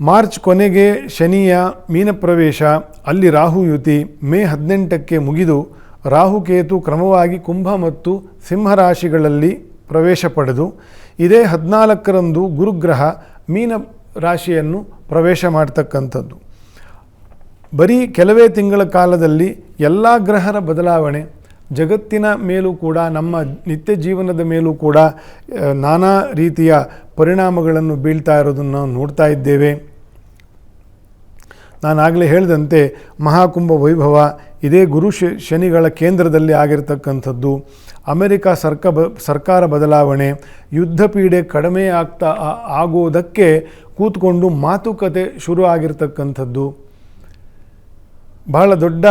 March ಕೊನೆಗೆ ಶನಿಯ ಮೀನ ಪ್ರವೇಶ, ಅಲ್ಲಿ ರಾಹು ಯುತಿ ಮೇ 18ಕ್ಕೆ ಮುಗಿದು ರಾಹುಕೇತು ಕ್ರಮವಾಗಿ ಕುಂಭ ಮತ್ತು ಸಿಂಹರಾಶಿಗಳಲ್ಲಿ ಪ್ರವೇಶ ಪಡೆದು ಇದೇ 14ರಂದು ಗುರುಗ್ರಹ ಮೀನ ರಾಶಿಯನ್ನು ಪ್ರವೇಶ ಮಾಡ್ತಕ್ಕಂಥದ್ದು. ಬರೀ ಕೆಲವೇ ತಿಂಗಳ ಕಾಲದಲ್ಲಿ ಎಲ್ಲ ಗ್ರಹರ ಬದಲಾವಣೆ ಜಗತ್ತಿನ ಮೇಲೂ ಕೂಡ ನಮ್ಮ ನಿತ್ಯ ಜೀವನದ ಮೇಲೂ ಕೂಡ ನಾನಾ ರೀತಿಯ ಪರಿಣಾಮಗಳನ್ನು ಬೀಳ್ತಾ ಇರೋದನ್ನು ನಾವು ನೋಡ್ತಾ ಇದ್ದೇವೆ. ನಾನಾಗಲೇ ಹೇಳಿದಂತೆ ಮಹಾಕುಂಭ ವೈಭವ ಇದೇ ಗುರು ಶನಿಗಳ ಕೇಂದ್ರದಲ್ಲಿ ಆಗಿರ್ತಕ್ಕಂಥದ್ದು. ಅಮೆರಿಕ ಸರ್ಕಾರ ಬದಲಾವಣೆ, ಯುದ್ಧ ಪೀಡೆ ಕಡಿಮೆ ಆಗೋದಕ್ಕೆ ಕೂತ್ಕೊಂಡು ಮಾತುಕತೆ ಶುರು ಆಗಿರ್ತಕ್ಕಂಥದ್ದು. ಬಹಳ ದೊಡ್ಡ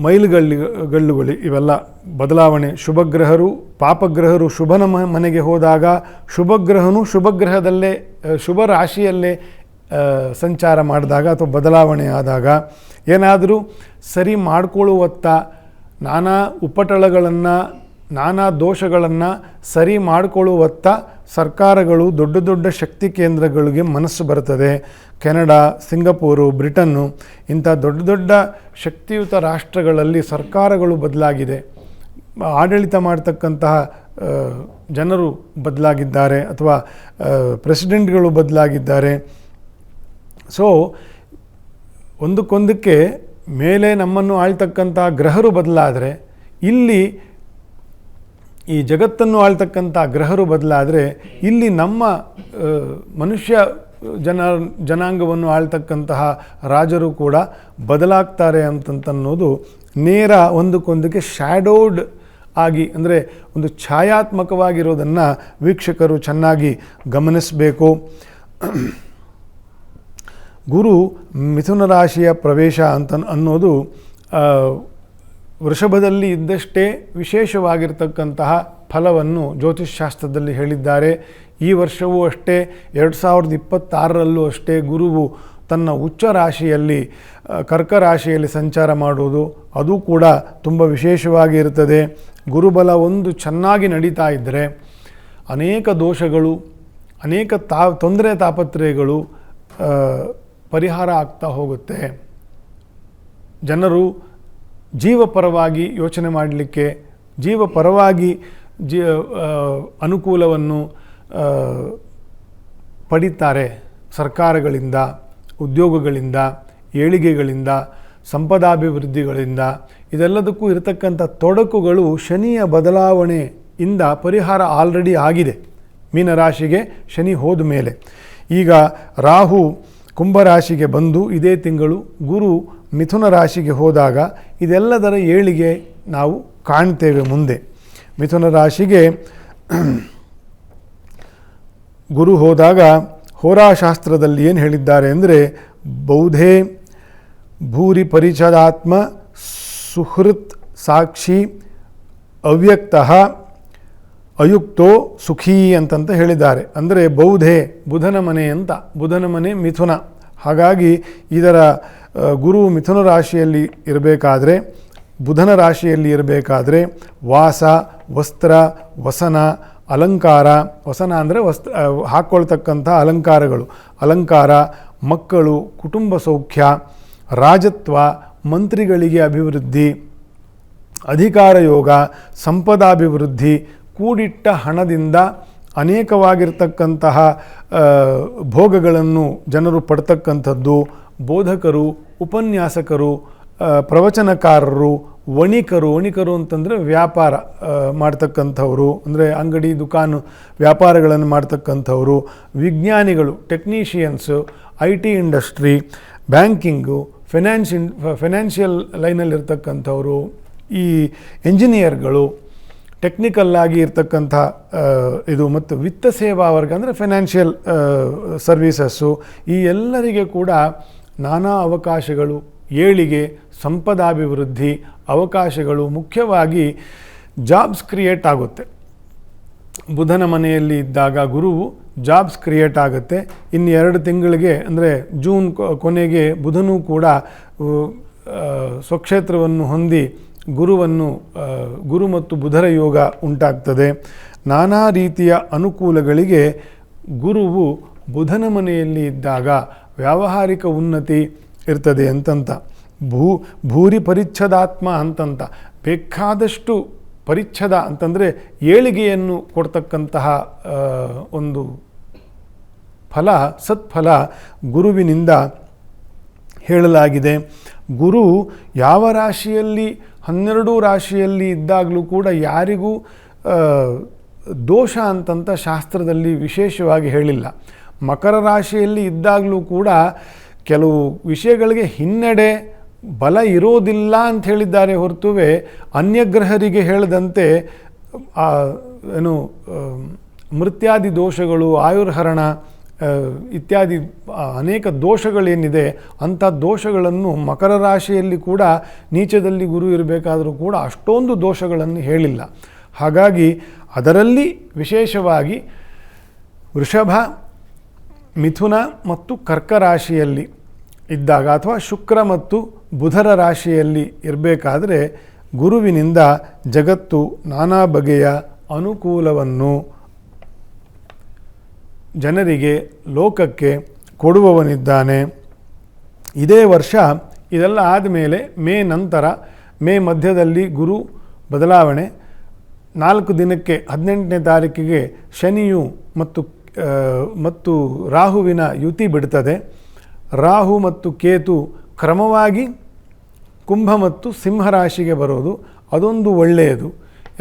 ಮೈಲುಗಲ್ಲುಗಳು ಇವೆಲ್ಲ ಬದಲಾವಣೆ. ಶುಭಗ್ರಹರು ಪಾಪಗ್ರಹರು ಶುಭನ ಮನೆಗೆ ಹೋದಾಗ ಶುಭಗ್ರಹನು ಶುಭಗ್ರಹದಲ್ಲೇ ಶುಭ ರಾಶಿಯಲ್ಲೇ ಸಂಚಾರ ಮಾಡಿದಾಗ ಅಥವಾ ಬದಲಾವಣೆ ಆದಾಗ ಏನಾದರೂ ಸರಿ ಮಾಡಿಕೊಳ್ಳುವತ್ತ ನಾನಾ ಉಪಟಳಗಳನ್ನು ನಾನಾ ದೋಷಗಳನ್ನು ಸರಿ ಮಾಡಿಕೊಳ್ಳುವತ್ತ ಸರ್ಕಾರಗಳು ದೊಡ್ಡ ದೊಡ್ಡ ಶಕ್ತಿ ಕೇಂದ್ರಗಳಿಗೆ ಮನಸ್ಸು ಬರ್ತದೆ. ಕೆನಡಾ, ಸಿಂಗಪೂರು, ಬ್ರಿಟನ್ನು ಇಂಥ ದೊಡ್ಡ ದೊಡ್ಡ ಶಕ್ತಿಯುತ ರಾಷ್ಟ್ರಗಳಲ್ಲಿ ಸರ್ಕಾರಗಳು ಬದಲಾಗಿದೆ. ಆಡಳಿತ ಮಾಡ್ತಕ್ಕಂತಹ ಜನರು ಬದಲಾಗಿದ್ದಾರೆ ಅಥವಾ ಪ್ರೆಸಿಡೆಂಟ್ಗಳು ಬದಲಾಗಿದ್ದಾರೆ. ಸೊ ಒಂದಕ್ಕೊಂದಕ್ಕೆ ಮೇಲೆ ನಮ್ಮನ್ನು ಆಳ್ತಕ್ಕಂಥ ಗ್ರಹರು ಬದಲಾದರೆ, ಇಲ್ಲಿ ಈ ಜಗತ್ತನ್ನು ಆಳ್ತಕ್ಕಂಥ ಗ್ರಹರು ಬದಲಾದರೆ, ಇಲ್ಲಿ ನಮ್ಮ ಮನುಷ್ಯ ಜನಾಂಗವನ್ನು ಆಳ್ತಕ್ಕಂತಹ ರಾಜರು ಕೂಡ ಬದಲಾಗ್ತಾರೆ ಅಂತನ್ನೋದು ನೇರ ಒಂದಕ್ಕೊಂದಕ್ಕೆ ಶ್ಯಾಡೋಡ್ ಆಗಿ, ಅಂದರೆ ಒಂದು ಛಾಯಾತ್ಮಕವಾಗಿರೋದನ್ನು ವೀಕ್ಷಕರು ಚೆನ್ನಾಗಿ ಗಮನಿಸಬೇಕು. ಗುರು ಮಿಥುನ ರಾಶಿಯ ಪ್ರವೇಶ ಅನ್ನೋದು ವೃಷಭದಲ್ಲಿ ಇದ್ದಷ್ಟೇ ವಿಶೇಷವಾಗಿರ್ತಕ್ಕಂತಹ ಫಲವನ್ನು ಜ್ಯೋತಿಷ್ಶಾಸ್ತ್ರದಲ್ಲಿ ಹೇಳಿದ್ದಾರೆ. ಈ ವರ್ಷವೂ ಅಷ್ಟೇ, 2026ರಲ್ಲೂ ಅಷ್ಟೇ ಗುರುವು ತನ್ನ ಉಚ್ಚ ರಾಶಿಯಲ್ಲಿ ಕರ್ಕ ರಾಶಿಯಲ್ಲಿ ಸಂಚಾರ ಮಾಡುವುದು ಅದು ಕೂಡ ತುಂಬ ವಿಶೇಷವಾಗಿ ಇರುತ್ತದೆ. ಗುರುಬಲ ಒಂದು ಚೆನ್ನಾಗಿ ನಡೀತಾ ಇದ್ದರೆ ಅನೇಕ ದೋಷಗಳು, ಅನೇಕ ತೊಂದರೆ ತಾಪತ್ರಯಗಳು ಪರಿಹಾರ ಆಗ್ತಾ ಹೋಗುತ್ತೆ. ಜನರು ಜೀವಪರವಾಗಿ ಯೋಚನೆ ಮಾಡಲಿಕ್ಕೆ, ಜೀವಪರವಾಗಿ ಅನುಕೂಲವನ್ನು ಪಡೀತಾರೆ. ಸರ್ಕಾರಗಳಿಂದ, ಉದ್ಯೋಗಗಳಿಂದ, ಏಳಿಗೆಗಳಿಂದ, ಸಂಪದಾಭಿವೃದ್ಧಿಗಳಿಂದ, ಇದೆಲ್ಲದಕ್ಕೂ ಇರತಕ್ಕಂಥ ತೊಡಕುಗಳು ಶನಿಯ ಬದಲಾವಣೆಯಿಂದ ಪರಿಹಾರ ಆಲ್ರೆಡಿ ಆಗಿದೆ. ಮೀನರಾಶಿಗೆ ಶನಿ ಹೋದ ಮೇಲೆ ಈಗ ರಾಹು ಕುಂಭರಾಶಿಗೆ ಬಂದು ಇದೇ ತಿಂಗಳು ಗುರು ಮಿಥುನ ರಾಶಿಗೆ ಹೋದಾಗ ಇದೆಲ್ಲದರ ಏಳಿಗೆ ನಾವು ಕಾಣ್ತೇವೆ ಮುಂದೆ. ಮಿಥುನ ರಾಶಿಗೆ ಗುರು ಹೋದಾಗ ಹೋರಾಶಾಸ್ತ್ರದಲ್ಲಿ ಏನು ಹೇಳಿದ್ದಾರೆ ಅಂದರೆ, ಬೌಧೇ ಭೂರಿ ಪರಿಚದಾತ್ಮ ಸುಹೃತ್ ಸಾಕ್ಷಿ ಅವ್ಯಕ್ತಃ ಅಯುಕ್ತೋ ಸುಖೀ ಅಂತಂತ ಹೇಳಿದ್ದಾರೆ. ಅಂದರೆ ಬೌಧೆ ಬುಧನ ಮನೆ ಅಂತ, ಬುಧನ ಮನೆ ಮಿಥುನ. ಹಾಗಾಗಿ ಇದರ ಗುರು ಮಿಥುನ ರಾಶಿಯಲ್ಲಿ ಇರಬೇಕಾದ್ರೆ, ಬುಧನ ರಾಶಿಯಲ್ಲಿ ಇರಬೇಕಾದ್ರೆ ವಾಸ, ವಸ್ತ್ರ, ವಸನ, ಅಲಂಕಾರ, ವಸನ ಅಂದರೆ ಹಾಕ್ಕೊಳ್ತಕ್ಕಂಥ ಅಲಂಕಾರಗಳು, ಅಲಂಕಾರ, ಮಕ್ಕಳು, ಕುಟುಂಬ ಸೌಖ್ಯ, ರಾಜತ್ವ, ಮಂತ್ರಿಗಳಿಗೆ ಅಭಿವೃದ್ಧಿ, ಅಧಿಕಾರ ಯೋಗ, ಸಂಪದಾಭಿವೃದ್ಧಿ, ಕೂಡಿಟ್ಟ ಹಣದಿಂದ ಅನೇಕವಾಗಿರ್ತಕ್ಕಂತಹ ಭೋಗಗಳನ್ನು ಜನರು ಪಡ್ತಕ್ಕಂಥದ್ದು, ಬೋಧಕರು, ಉಪನ್ಯಾಸಕರು, ಪ್ರವಚನಕಾರರು, ವಣಿಕರು ಅಂತಂದರೆ ವ್ಯಾಪಾರ ಮಾಡ್ತಕ್ಕಂಥವರು, ಅಂದರೆ ಅಂಗಡಿ ದುಕಾನು ವ್ಯಾಪಾರಗಳನ್ನು ಮಾಡ್ತಕ್ಕಂಥವರು, ವಿಜ್ಞಾನಿಗಳು, technicians, IT industry, banking, financial ಲೈನಲ್ಲಿರ್ತಕ್ಕಂಥವರು, ಈ ಎಂಜಿನಿಯರ್ಗಳು, ಟೆಕ್ನಿಕಲ್ಲಾಗಿ ಇರ್ತಕ್ಕಂಥ ಇದು, ಮತ್ತು ವಿತ್ತ ಸೇವಾ ವರ್ಗ ಅಂದರೆ ಫೈನಾನ್ಷಿಯಲ್ ಸರ್ವೀಸಸ್ಸು, ಈ ಎಲ್ಲರಿಗೆ ಕೂಡ ನಾನಾ ಅವಕಾಶಗಳು, ಏಳಿಗೆ, ಸಂಪದಾಭಿವೃದ್ಧಿ ಅವಕಾಶಗಳು, ಮುಖ್ಯವಾಗಿ ಜಾಬ್ಸ್ ಕ್ರಿಯೇಟ್ ಆಗುತ್ತೆ. ಬುಧನ ಮನೆಯಲ್ಲಿ ಇದ್ದಾಗ ಗುರುವು ಜಾಬ್ಸ್ ಕ್ರಿಯೇಟ್ ಆಗುತ್ತೆ. ಇನ್ನು 2 ತಿಂಗಳಿಗೆ ಅಂದರೆ ಜೂನ್ ಕೊನೆಗೆ ಬುಧನೂ ಕೂಡ ಸ್ವಕ್ಷೇತ್ರವನ್ನು ಹೊಂದಿ ಗುರು ಮತ್ತು ಬುಧರ ಯೋಗ ಉಂಟಾಗ್ತದೆ. ನಾನಾ ರೀತಿಯ ಅನುಕೂಲಗಳಿಗೆ ಗುರುವು ಬುಧನ ಮನೆಯಲ್ಲಿ ಇದ್ದಾಗ ವ್ಯಾವಹಾರಿಕ ಉನ್ನತಿ ಇರ್ತದೆ ಅಂತಂತ. ಭೂರಿ ಪರಿಚ್ಛದಾತ್ಮ ಅಂತಂತ, ಬೇಕಾದಷ್ಟು ಪರಿಚ್ಛದ ಅಂತಂದರೆ ಏಳಿಗೆಯನ್ನು ಕೊಡ್ತಕ್ಕಂತಹ ಒಂದು ಫಲ, ಸತ್ಫಲ ಗುರುವಿನಿಂದ ಹೇಳಲಾಗಿದೆ. ಗುರು ಯಾವ ರಾಶಿಯಲ್ಲಿ 12 ರಾಶಿಯಲ್ಲಿ ಇದ್ದಾಗಲೂ ಕೂಡ ಯಾರಿಗೂ ದೋಷ ಅಂತಂತ ಶಾಸ್ತ್ರದಲ್ಲಿ ವಿಶೇಷವಾಗಿ ಹೇಳಿಲ್ಲ. ಮಕರ ರಾಶಿಯಲ್ಲಿ ಇದ್ದಾಗಲೂ ಕೂಡ ಕೆಲವು ವಿಷಯಗಳಿಗೆ ಹಿನ್ನಡೆ ಬಲ ಇರೋದಿಲ್ಲ ಅಂತ ಹೇಳಿದ್ದಾರೆ ಹೊರತುವೆ ಅನ್ಯಗ್ರಹರಿಗೆ ಹೇಳಿದಂತೆ ಮೃತ್ಯಾದಿ ದೋಷಗಳು, ಆಯುರ್ಹರಣ ಇತ್ಯಾದಿ ಅನೇಕ ದೋಷಗಳೇನಿದೆ ಅಂಥ ದೋಷಗಳನ್ನು ಮಕರ ರಾಶಿಯಲ್ಲಿ ಕೂಡ ನೀಚದಲ್ಲಿ ಗುರು ಇರಬೇಕಾದರೂ ಕೂಡ ಅಷ್ಟೊಂದು ದೋಷಗಳನ್ನು ಹೇಳಿಲ್ಲ. ಹಾಗಾಗಿ ಅದರಲ್ಲಿ ವಿಶೇಷವಾಗಿ ವೃಷಭ, ಮಿಥುನ ಮತ್ತು ಕರ್ಕ ರಾಶಿಯಲ್ಲಿ ಇದ್ದಾಗ ಅಥವಾ ಶುಕ್ರ ಮತ್ತು ಬುಧರ ರಾಶಿಯಲ್ಲಿ ಇರಬೇಕಾದ್ರೆ ಗುರುವಿನಿಂದ ಜಗತ್ತು ನಾನಾ ಬಗೆಯ ಅನುಕೂಲವನ್ನು ಜನರಿಗೆ, ಲೋಕಕ್ಕೆ ಕೊಡುವವನಿದ್ದಾನೆ. ಇದೇ ವರ್ಷ ಇದೆಲ್ಲ ಆದಮೇಲೆ ಮೇ ಮಧ್ಯದಲ್ಲಿ ಗುರು ಬದಲಾವಣೆ, 4 ದಿನಕ್ಕೆ 18ನೇ ತಾರೀಕಿಗೆ ಶನಿಯು ಮತ್ತು ರಾಹುವಿನ ಯುತಿ ಬಿಡ್ತದೆ. ರಾಹು ಮತ್ತು ಕೇತು ಕ್ರಮವಾಗಿ ಕುಂಭ ಮತ್ತು ಸಿಂಹರಾಶಿಗೆ ಬರೋದು ಅದೊಂದು ಒಳ್ಳೆಯದು.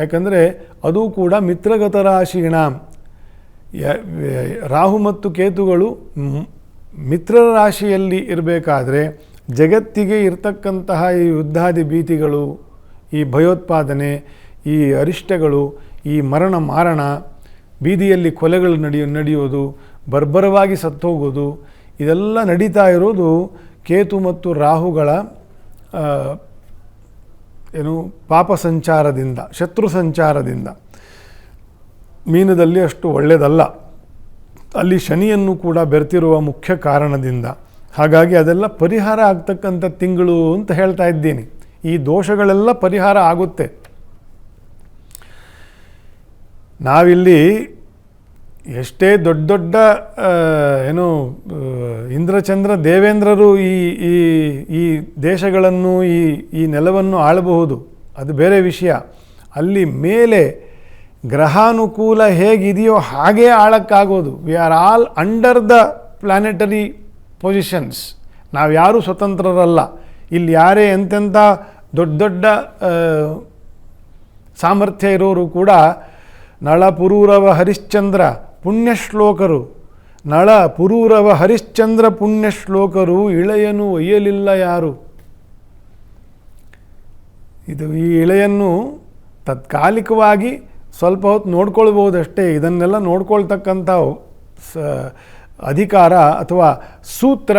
ಯಾಕಂದರೆ ಅದು ಕೂಡ ಮಿತ್ರಗತ ರಾಶಿಣ. ರಾಹು ಮತ್ತು ಕೇತುಗಳು ಮಿತ್ರರ ರಾಶಿಯಲ್ಲಿ ಇರಬೇಕಾದ್ರೆ ಜಗತ್ತಿಗೆ ಇರ್ತಕ್ಕಂತಹ ಈ ಯುದ್ಧಾದಿ ಭೀತಿಗಳು, ಈ ಭಯೋತ್ಪಾದನೆ, ಈ ಅರಿಷ್ಟಗಳು, ಈ ಮಾರಣ, ಬೀದಿಯಲ್ಲಿ ಕೊಲೆಗಳು ನಡೆಯೋದು, ಬರ್ಬರವಾಗಿ ಸತ್ತೋಗೋದು, ಇದೆಲ್ಲ ನಡೀತಾ ಇರೋದು ಕೇತು ಮತ್ತು ರಾಹುಗಳ ಪಾಪ ಸಂಚಾರದಿಂದ, ಶತ್ರು ಸಂಚಾರದಿಂದ. ಮೀನದಲ್ಲಿ ಅಷ್ಟು ಒಳ್ಳೆಯದಲ್ಲ, ಅಲ್ಲಿ ಶನಿಯನ್ನು ಕೂಡ ಬೆರ್ತಿರುವ ಮುಖ್ಯ ಕಾರಣದಿಂದ. ಹಾಗಾಗಿ ಅದೆಲ್ಲ ಪರಿಹಾರ ಆಗ್ತಕ್ಕಂಥ ತಿಂಗಳು ಅಂತ ಹೇಳ್ತಾ ಇದ್ದೀನಿ. ಈ ದೋಷಗಳೆಲ್ಲ ಪರಿಹಾರ ಆಗುತ್ತೆ. ನಾವಿಲ್ಲಿ ಎಷ್ಟೇ ದೊಡ್ಡ ಇಂದ್ರಚಂದ್ರ ದೇವೇಂದ್ರರು ಈ ದೇಶಗಳನ್ನು, ಈ ನೆಲವನ್ನು ಆಳಬಹುದು, ಅದು ಬೇರೆ ವಿಷಯ. ಅಲ್ಲಿ ಮೇಲೆ ಗ್ರಹಾನುಕೂಲ ಹೇಗಿದೆಯೋ ಹಾಗೇ ಆಳಕ್ಕಾಗೋದು. We are all under the planetary positions. ನಾವು ಯಾರೂ ಸ್ವತಂತ್ರರಲ್ಲ. ಇಲ್ಲಿ ಯಾರೇ ಎಂತೆಂಥ ದೊಡ್ಡ ಸಾಮರ್ಥ್ಯ ಇರೋರು ಕೂಡ ನಳ ಪುರೂರವ ಹರಿಶ್ಚಂದ್ರ ಪುಣ್ಯಶ್ಲೋಕರು, ನಳ ಪುರೂರವ ಹರಿಶ್ಚಂದ್ರ ಪುಣ್ಯಶ್ಲೋಕರು, ಇಳೆಯನ್ನು ಒಯ್ಯಲಿಲ್ಲ ಯಾರು. ಈ ಇಳೆಯನ್ನು ತಾತ್ಕಾಲಿಕವಾಗಿ ಸ್ವಲ್ಪ ಹೊತ್ತು ನೋಡ್ಕೊಳ್ಬೋದಷ್ಟೇ. ಇದನ್ನೆಲ್ಲ ನೋಡ್ಕೊಳ್ತಕ್ಕಂಥ ಅಧಿಕಾರ ಅಥವಾ ಸೂತ್ರ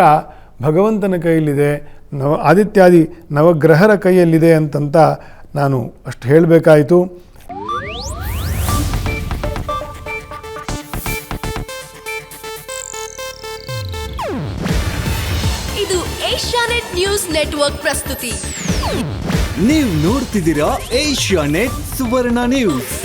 ಭಗವಂತನ ಕೈಯಲ್ಲಿದೆ, ಆದಿತ್ಯಾದಿ ನವಗ್ರಹರ ಕೈಯಲ್ಲಿದೆ ಅಂತಂತ ನಾನು ಅಷ್ಟು ಹೇಳಬೇಕಾಯಿತು. ಇದು ಏಷ್ಯಾನೆಟ್ ನ್ಯೂಸ್ ನೆಟ್ವರ್ಕ್ ಪ್ರಸ್ತುತಿ. ನೀವು ನೋಡ್ತಿದ್ದೀರಾ ಏಷ್ಯಾನೆಟ್ ಸುವರ್ಣ ನ್ಯೂಸ್.